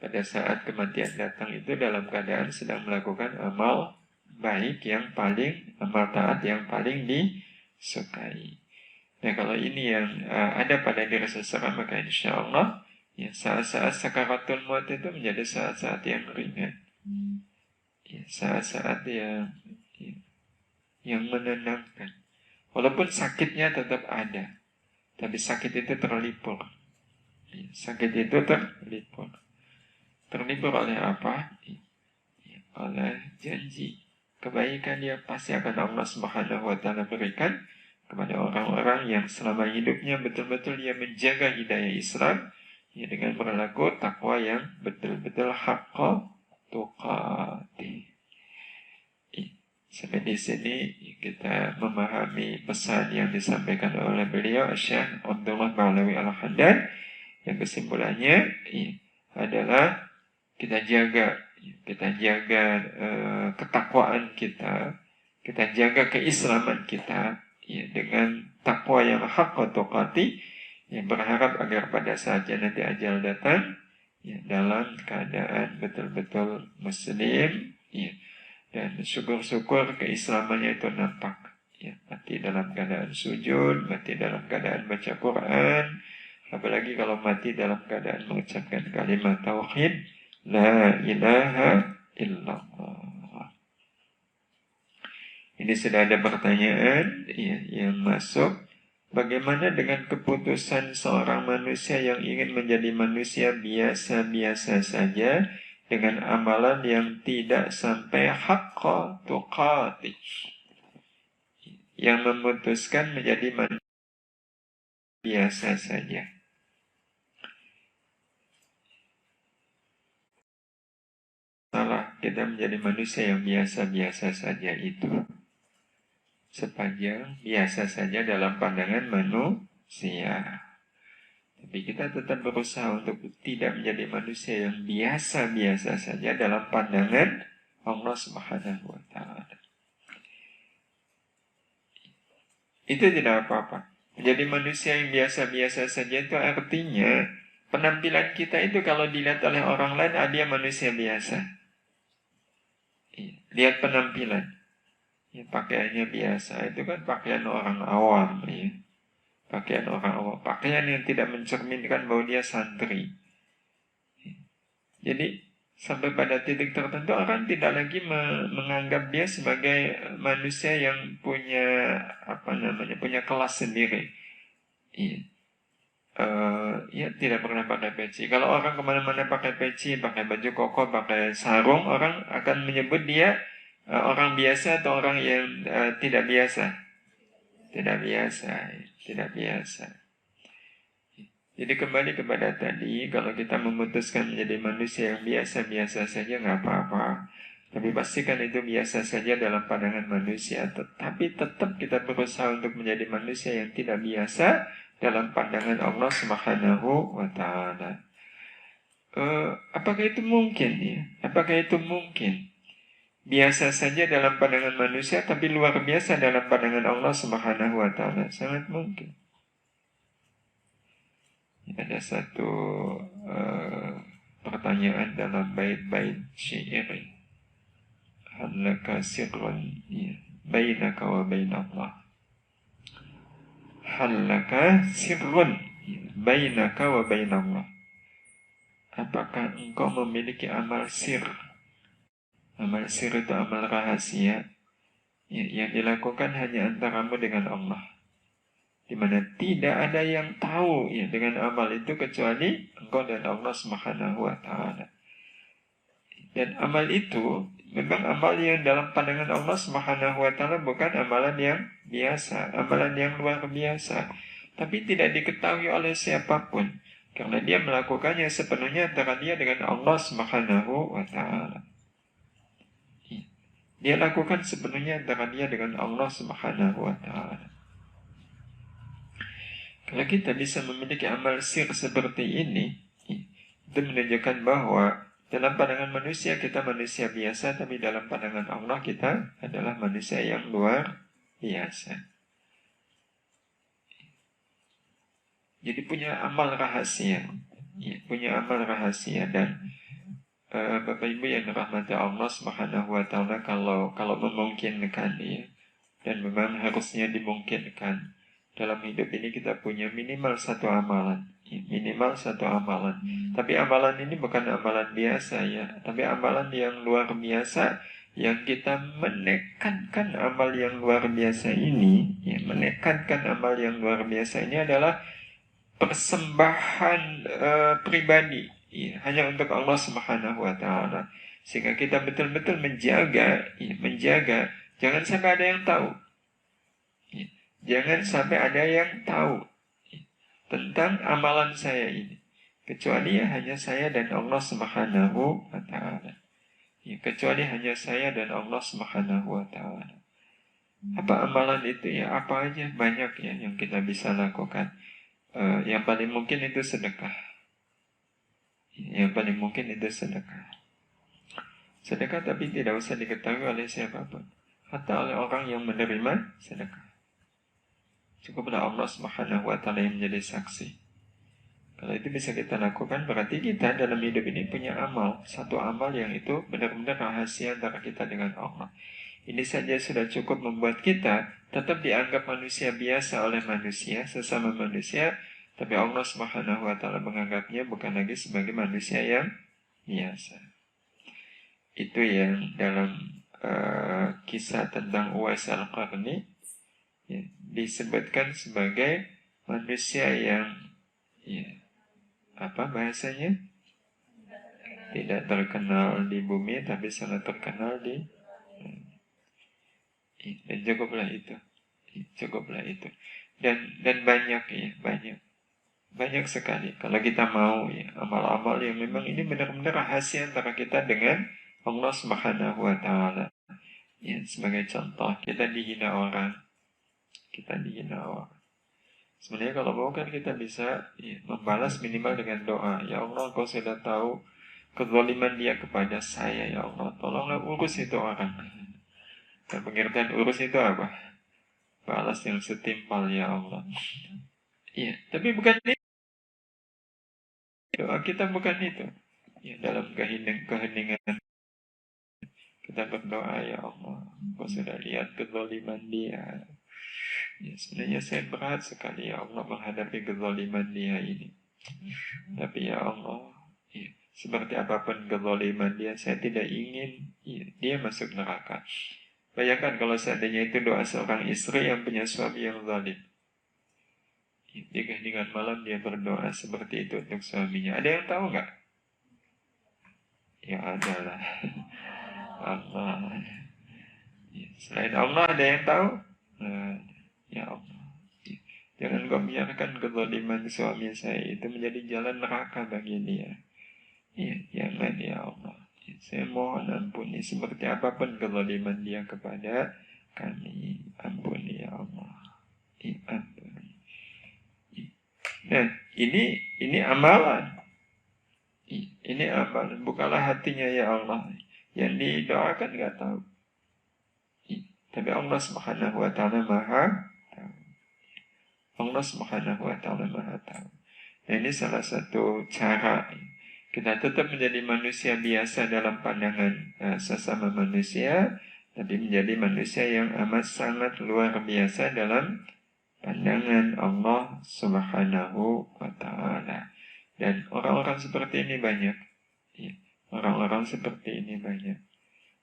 pada saat kematian datang itu dalam keadaan sedang melakukan amal baik yang paling, amal taat yang paling disukai. Nah kalau ini yang ada pada diri seseorang, maka insya Allah ya, saat-saat sakaratul maut itu menjadi saat-saat yang ringan. Ya, saat-saat yang menenangkan. Walaupun sakitnya tetap ada, tapi sakit itu terlipur. Ya, sakit itu terlipur. Terlipur oleh apa? Ya, oleh janji kebaikan yang pasti akan Allah Subhanahu wa Ta'ala berikan kepada orang-orang yang selama hidupnya betul-betul dia menjaga hidayah Islam ya, dengan berlaku takwa yang betul-betul haqqa tuqati. Sampai di sini kita memahami pesan yang disampaikan oleh beliau Syekh Abdullah Ba'alawi Al-Haddad, yang kesimpulannya adalah kita jaga kita jaga ketakwaan kita jaga keislaman kita, ya, dengan takwa yang hak tuqati, ya, berharap agar pada saatnya nanti ajal datang, ya, dalam keadaan betul-betul muslim, ya, dan syukur-syukur keislamannya itu nampak, ya, mati dalam keadaan sujud, mati dalam keadaan baca Quran, apalagi kalau mati dalam keadaan mengucapkan kalimat tauhid, la ilaha illallah. Ini sudah ada pertanyaan, ya, yang masuk. Bagaimana dengan keputusan seorang manusia yang ingin menjadi manusia biasa-biasa saja dengan amalan yang tidak sampai haqqa tuqatih, yang memutuskan menjadi manusia biasa saja? Salah kita menjadi manusia yang biasa-biasa saja itu sepanjang biasa saja dalam pandangan manusia. Tapi kita tetap berusaha untuk tidak menjadi manusia yang biasa-biasa saja dalam pandangan Allah Subhanahu wa Ta'ala. Itu tidak apa-apa. Menjadi manusia yang biasa-biasa saja itu artinya penampilan kita itu kalau dilihat oleh orang lain, dia manusia biasa. Lihat penampilan. Ya, pakaiannya biasa, itu kan pakaian orang awam, ya. Pakaian orang awam, pakaian yang tidak mencerminkan bahwa dia santri. Jadi sampai pada titik tertentu orang tidak lagi menganggap dia sebagai manusia yang punya punya kelas sendiri. Iya. Ya, tidak pernah pakai peci. Kalau orang kemana-mana pakai peci, pakai baju koko, pakai sarung, orang akan menyebut dia orang biasa atau orang yang tidak biasa. Tidak biasa. Jadi kembali kepada tadi, kalau kita memutuskan menjadi manusia yang biasa-biasa saja nggak apa-apa. Tapi pastikan itu biasa saja dalam pandangan manusia. Tetapi tetap kita berusaha untuk menjadi manusia yang tidak biasa dalam pandangan Allah Subhanahu wa Ta'ala. Apakah itu mungkin, ya? Apakah itu mungkin? Biasa saja dalam pandangan manusia, tapi luar biasa dalam pandangan Allah Subhanahu wa Ta'ala. Sangat mungkin. Ada satu pertanyaan dalam bait-bait syair. Halaka sirrun bainaka wa bainallah. Halaka sirrun bainaka wa bainallah. Apakah engkau memiliki amal sir? Amal sir itu amal rahasia, ya, yang dilakukan hanya antaramu dengan Allah, di mana tidak ada yang tahu, ya, dengan amal itu kecuali engkau dan Allah Subhanahu wa Ta'ala. Dan amal itu memang amal yang dalam pandangan Allah Subhanahu wa Ta'ala bukan amalan yang biasa, amalan yang luar biasa, tapi tidak diketahui oleh siapapun karena dia melakukannya sepenuhnya antara dia dengan Allah Subhanahu wa Ta'ala. Dia lakukan sepenuhnya antara dia dengan Allah Subhanahu wa Ta'ala. Kalau kita bisa memiliki amal sir seperti ini, itu menunjukkan bahwa dalam pandangan manusia kita manusia biasa, tapi dalam pandangan Allah kita adalah manusia yang luar biasa. Jadi punya amal rahasia, dan Bapak Ibu yang dirahmati Allah Subhanahu wa Ta'ala, kalau memungkinkan, ya, dan memang harusnya dimungkinkan dalam hidup ini kita punya minimal satu amalan. Tapi amalan ini bukan amalan biasa, ya, tapi amalan yang luar biasa, yang kita menekankan amal yang luar biasa ini, ya, adalah persembahan pribadi, ya, hanya untuk Allah Subhanahu wa Ta'ala. Sehingga kita betul-betul menjaga, jangan sampai ada yang tahu. Jangan sampai ada yang tahu tentang amalan saya ini, kecuali hanya saya dan Allah Subhanahu wa Ta'ala. Kecuali hanya saya dan Allah Subhanahu wa Ta'ala. Apa amalan itu? Ya, apa aja, banyak, ya, yang kita bisa lakukan. Yang paling mungkin itu sedekah. Sedekah tapi tidak usah diketahui oleh siapapun, hatta oleh orang yang menerima sedekah. Cukuplah Allah Subhanahu wa Ta'ala yang menjadi saksi. Kalau itu bisa kita lakukan, berarti kita dalam hidup ini punya amal, satu amal yang itu benar-benar rahasia antara kita dengan Allah. Ini saja sudah cukup membuat kita tetap dianggap manusia biasa oleh manusia, sesama manusia, tapi Allah Subhanahu wa Ta'ala menganggapnya bukan lagi sebagai manusia yang biasa. Itu yang dalam kisah tentang Uwais Al-Qarni ya, disebutkan sebagai manusia yang apa bahasanya, tidak terkenal di bumi tapi sangat terkenal di dan cukuplah itu dan banyak ya, banyak sekali kalau kita mau ya, amal-amal yang memang ini benar-benar rahasia antara kita dengan Allah Subhanahu wa Ta'ala. Ya, sebagai contoh, kita dihina orang. Sebenarnya kalau mau kan kita bisa ya, membalas minimal dengan doa. Ya Allah, Kau sudah tahu kezaliman dia kepada saya, ya Allah, tolonglah urus itu orang. Dan pengertian urus itu apa? Balas yang setimpal, ya Allah. Iya, tapi bukan itu. Doa kita bukan itu. Ya, dalam keheningan kita berdoa, ya Allah, Kau sudah lihat kezaliman dia. Ya, sebenarnya saya berat sekali, ya Allah, menghadapi kezaliman dia ini. Tapi ya Allah, ya, seperti apapun kezaliman dia, saya tidak ingin ya, dia masuk neraka. Bayangkan kalau seandainya itu doa seorang istri yang punya suami yang zalim. Ya, di keheningan malam dia berdoa seperti itu untuk suaminya. Ada yang tahu nggak? Ya ada lah. Allah. Ya, selain Allah ada yang tahu? Nah, ya Allah. Jangan kau biarkan kezaliman suami saya itu menjadi jalan neraka bagi dia. Ya, jangan ya Allah. Ya, saya mohon ampuni seperti apapun kezaliman dia kepada kami. Ampuni ya Allah. Ya, ampuni. Ya. Nah, ini amalan. Ya, ini amalan. Bukalah hatinya ya Allah. Yang didoakan nggak tahu. Ya, tapi Allah Subhanahu wa Ta'ala Maha. Allah Subhanahu wa Ta'ala Maha tahu. Nah, ini salah satu cara kita tetap menjadi manusia biasa dalam pandangan sesama manusia, tapi menjadi manusia yang amat sangat luar biasa dalam pandangan Allah Subhanahu wa Ta'ala. Dan orang-orang seperti ini banyak. Ya, orang-orang seperti ini banyak.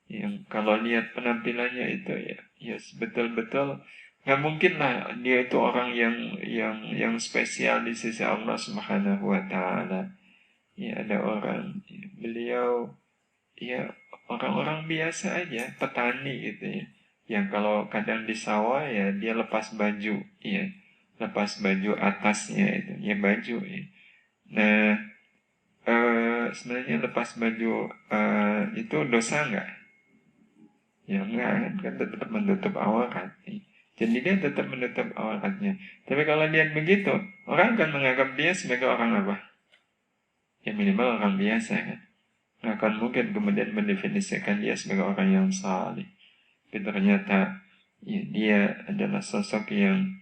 Yang kalau lihat penampilannya itu ya betul-betul nggak mungkin lah dia itu orang yang spesial di sisi Allah Subhanahu wa Ta'ala. Ya ada orang beliau ya orang-orang biasa aja, petani gitu ya. Yang kalau kadang di sawah ya dia lepas baju, ya lepas baju atasnya itu, ya baju ya. Nah sebenarnya lepas baju itu dosa nggak? Ya enggak kan tetap menutup aurat. Jadi dia tetap menutup auratnya. Tapi kalau lihat begitu, orang akan menganggap dia sebagai orang apa? Ya minimal orang biasa kan. Nggak akan mungkin kemudian mendefinisikan dia sebagai orang yang saleh. Tapi ternyata ya, dia adalah sosok yang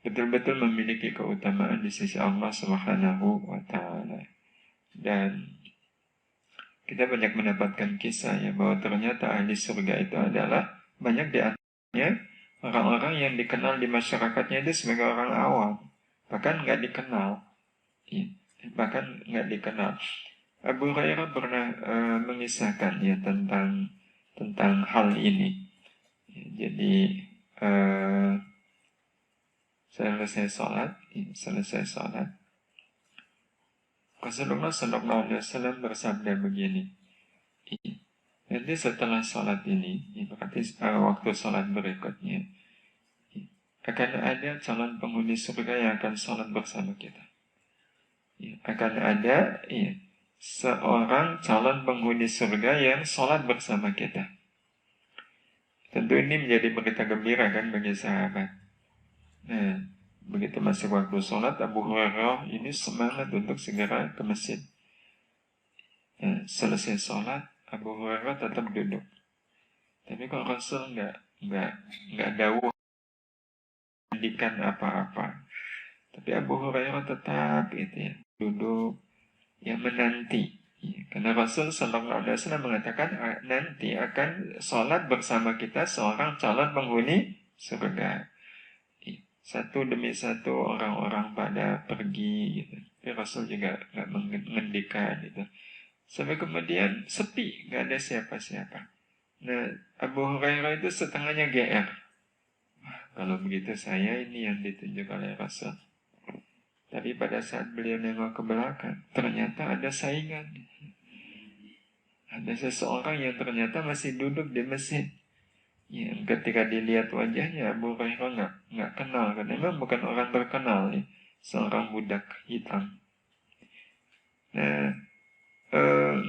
betul-betul memiliki keutamaan di sisi Allah Subhanahu wa Ta'ala. Dan kita banyak mendapatkan kisah ya bahwa ternyata ahli surga itu adalah banyak di antaranya orang-orang yang dikenal di masyarakatnya itu sebagai orang awam, bahkan nggak dikenal, ya, bahkan nggak dikenal. Abu Hurairah pernah mengisahkan ya tentang hal ini. Ya, jadi selesai sholat, Rasulullah Sallallahu Alaihi Wasallam bersabda begini. Nanti setelah sholat ini, berarti waktu sholat berikutnya, akan ada calon penghuni surga yang akan sholat bersama kita. Akan ada seorang calon penghuni surga yang sholat bersama kita. Tentu ini menjadi berita gembira kan bagi sahabat. Nah, begitu masih waktu sholat, Abu Hurairah ini semangat untuk segera ke masjid. Selesai sholat, Abu Hurairah tetap duduk. Tapi kalau Rasul nggak dawuh pendidikan apa-apa. Tapi Abu Hurairah tetap itu ya, duduk, ya menanti. Ya, karena Rasul Sallallahu Alaihi Wasallam mengatakan nanti akan sholat bersama kita seorang calon penghuni surga. Ya, satu demi satu orang-orang pada pergi gitu. Tapi Rasul juga nggak mengendikan gitu. Sampai kemudian sepi, nggak ada siapa-siapa. Nah, Abu Hurairah itu setengahnya GR. Kalau begitu saya ini yang ditunjuk oleh Rasul. Tapi pada saat beliau nengok ke belakang, ternyata ada saingan. Ada seseorang yang ternyata masih duduk di masjid. Yang ketika dilihat wajahnya, Abu Hurairah nggak kenal. Karena memang bukan orang terkenal nih. Seorang budak hitam. Nah,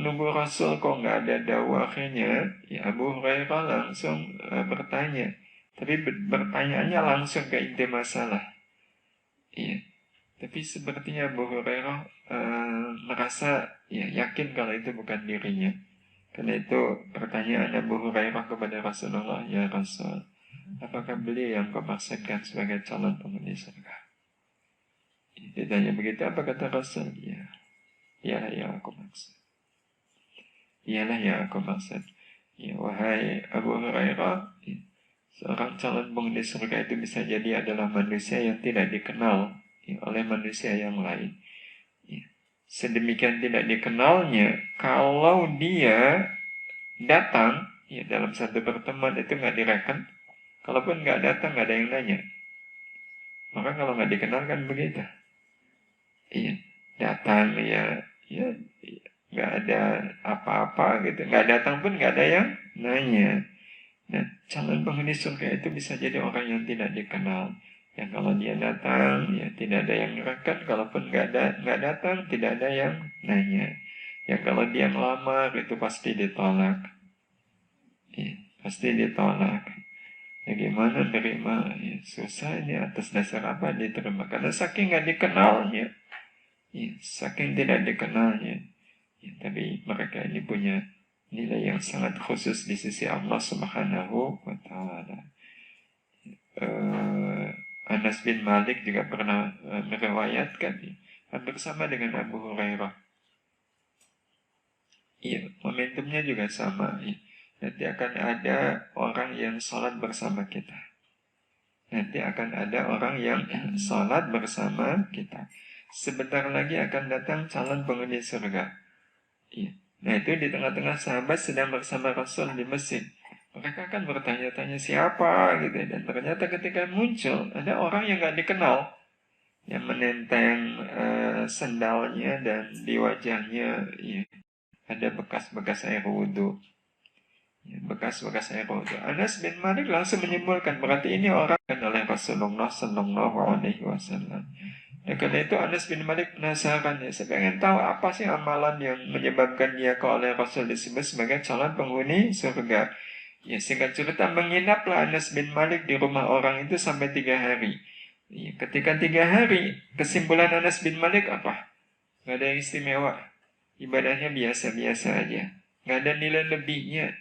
nunggu Rasul kok nggak ada dakwah akhirnya, ya Abu Hurairah langsung bertanya. Tapi bertanyaannya langsung ke inti masalah. Iya. Tapi sepertinya Abu Hurairah merasa ya yakin kalau itu bukan dirinya. Karena itu pertanyaan Abu Hurairah kepada Rasulullah, ya Rasul, apakah beliau yang kau maksudkan sebagai calon penghuni surga? Ditanya begitu, apa kata Rasul? Ya, ialah yang aku maksud. Ialah yang aku maksud. Ya, wahai Abu Hurairah, seorang calon penghuni surga itu bisa jadi adalah manusia yang tidak dikenal ya, oleh manusia yang lain. Ya. Sedemikian tidak dikenalnya, kalau dia datang ya dalam satu pertemuan itu nggak direken, kalaupun nggak datang nggak ada yang nanya. Maka kalau nggak dikenal kan begitu. Iya, datang ya nggak ada apa-apa gitu, nggak datang pun nggak ada yang nanya. Nah, calon penghuni surga itu bisa jadi orang yang tidak dikenal. Yang kalau dia datang, ya tidak ada yang ngereket. Kalaupun nggak datang, tidak ada yang nanya. Yang kalau dia melamar, itu pasti ditolak. Ya, pasti ditolak. Ya gimana terima? Ya, susah ini atas dasar apa diterima? Karena saking nggak dikenalnya. Ya, saking tidak dikenalnya. Ya, tapi mereka ini punya nilai yang sangat khusus di sisi Allah Subhanahu wa Ta'ala. Anas bin Malik juga pernah meriwayatkan hampir sama dengan Abu Hurairah. Iya, momentumnya juga sama. Ya. Nanti akan ada orang yang sholat bersama kita. Nanti akan ada orang yang sholat bersama kita. Sebentar lagi akan datang calon penghuni surga. Iya. Nah itu di tengah-tengah sahabat sedang bersama Rasul di masjid. Mereka akan bertanya-tanya siapa gitu. Dan ternyata ketika muncul ada orang yang gak dikenal. Yang menenteng sendalnya dan di wajahnya ya, ada bekas-bekas air wudhu. Ya, bekas-bekas air wudhu. Anas bin Malik langsung menyimpulkan berarti ini orang oleh Rasulullah Sallallahu Alaihi Wasallam. Dan karena itu Anas bin Malik penasaran ya, saya pengen tahu apa sih amalan yang menyebabkan dia ke oleh Rasul disebut sebagai calon penghuni surga. Ya singkat cerita menginaplah Anas bin Malik di rumah orang itu sampai 3 hari. Ya, ketika 3 hari, kesimpulan Anas bin Malik apa? Gak ada yang istimewa. Ibadahnya biasa-biasa aja. Gak ada nilai lebihnya.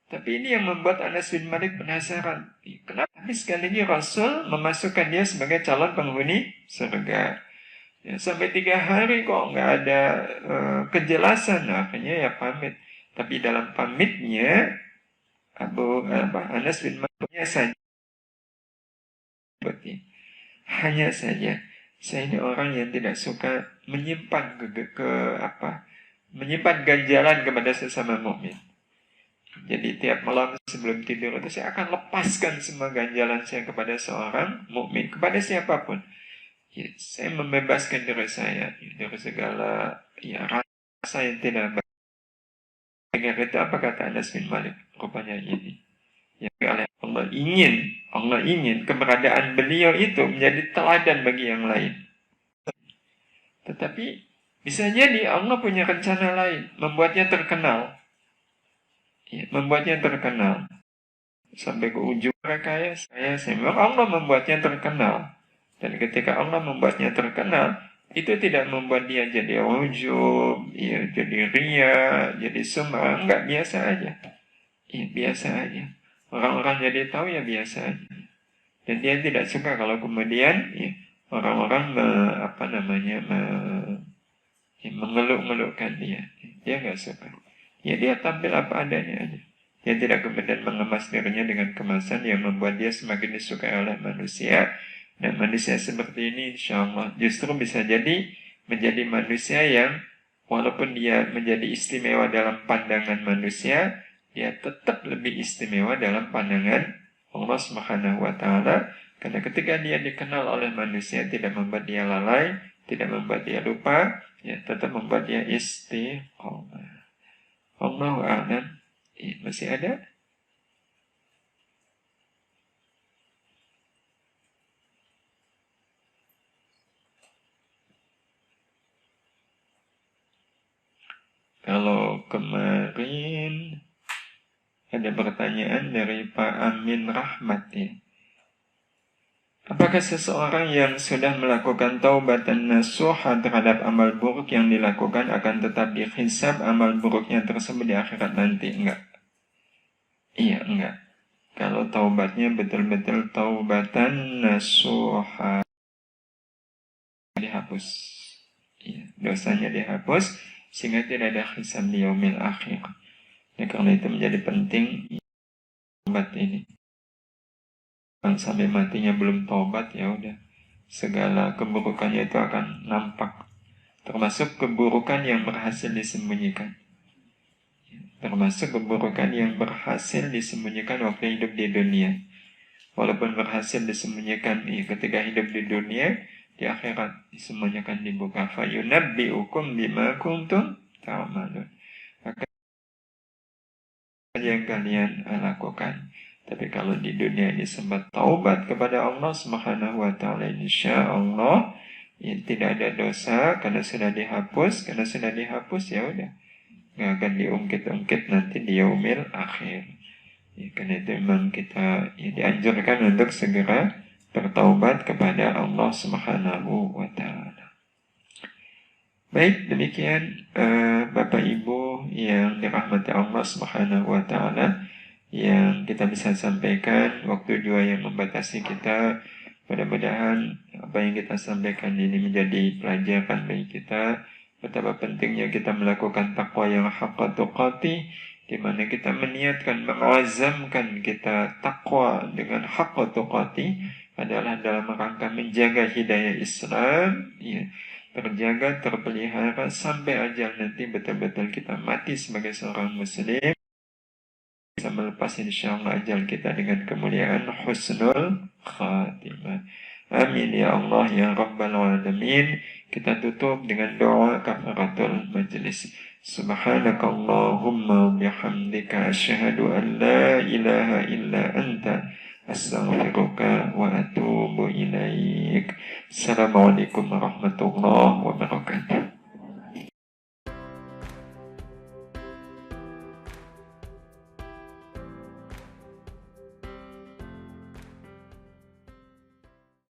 Tapi ini yang membuat Anas bin Malik penasaran. Kenapa sekali lagi Rasul memasukkan dia sebagai calon penghuni surga? Ya, sampai 3 hari kok nggak ada kejelasan. Akhirnya ya pamit. Tapi dalam pamitnya Anas bin Maliknya saja. Hanya saja. Saya ini orang yang tidak suka menyimpan menyimpan ganjalan kepada sesama mukmin. Jadi tiap malam sebelum tidur itu saya akan lepaskan semua ganjalan saya kepada seorang mukmin, kepada siapapun. Ya, saya membebaskan diri saya dari segala rasa yang tidak baik. Dengan itu apa kata Anas bin Malik? Rupanya ini. Yang oleh Allah ingin keberadaan beliau itu menjadi teladan bagi yang lain. Tetapi bisa jadi Allah punya rencana lain, membuatnya terkenal. Ya, membuatnya terkenal sampai ke ujung saya memang Allah membuatnya terkenal, dan ketika Allah membuatnya terkenal itu tidak membuat dia jadi ujub, ya, jadi ria, jadi sum'ah. Enggak, biasa aja. Ya, biasa aja. Orang-orang jadi tahu ya biasa aja. Dan dia tidak suka kalau kemudian ya, orang-orang mengeluk-ngelukkan dia. Dia nggak suka. Ya dia tampil apa adanya aja. Dia tidak kemudian mengemas dirinya dengan kemasan yang membuat dia semakin disukai oleh manusia. Dan manusia seperti ini insya Allah justru bisa jadi menjadi manusia yang walaupun dia menjadi istimewa dalam pandangan manusia, dia tetap lebih istimewa dalam pandangan Allah Subhanahu wa Ta'ala. Karena ketika dia dikenal oleh manusia tidak membuat dia lalai, tidak membuat dia lupa, ya tetap membuat dia istiqomah. Allahu a'lam. Masih ada? Kalau kemarin ada pertanyaan dari Pak Amin Rahmat ya. Apakah seseorang yang sudah melakukan taubat dan nasuha terhadap amal buruk yang dilakukan akan tetap dihisab amal buruknya tersebut di akhirat nanti? Enggak. Iya, enggak. Kalau taubatnya betul-betul taubatan nasuha, dihapus. Iya, dosanya dihapus sehingga tidak ada hisab di yaumil akhir. Ya, karena itu menjadi penting taubat ini. Sampai matinya belum taubat, ya udah segala keburukannya itu akan nampak, termasuk keburukan yang berhasil disembunyikan, termasuk keburukan yang berhasil disembunyikan waktu hidup di dunia. Walaupun berhasil disembunyikan ketika hidup di dunia, di akhirat semuanya akan dibuka. Fayunabbi'ukum bima kuntum ta'malun. Maka yang kalian lakukan. Tapi kalau di dunia ini sempat taubat kepada Allah Subhanahu wa Ta'ala, insya Allah ya, tidak ada dosa karena sudah dihapus. Karena sudah dihapus ya udah, nggak akan diungkit-ungkit nanti di yaumil akhir. Ya, karena itu memang kita dianjurkan untuk segera bertaubat kepada Allah Subhanahu wa Ta'ala. Baik, demikian Bapak Ibu yang dirahmati Allah Subhanahu wa Ta'ala yang kita bisa sampaikan. Waktu juga yang membatasi kita. Mudah-mudahan apa yang kita sampaikan ini menjadi pelajaran bagi kita betapa pentingnya kita melakukan takwa yang haqqa tuqati, di mana kita meniatkan, mengazamkan kita takwa dengan haqqa tuqati adalah dalam rangka menjaga hidayah Islam, ya, terjaga, terpelihara sampai ajal nanti betul-betul kita mati sebagai seorang muslim, bisa melepas insyaallah ajal kita dengan kemuliaan husnul khatimah. Amin ya Allah ya Rabbal Alamin. Kita tutup dengan doa kafaratul majlis. Subhanakallahumma bihamdika asyhadu an la ilaha illa anta astaghfiruka wa atubu ilaik. Assalamualaikum warahmatullahi wabarakatuh.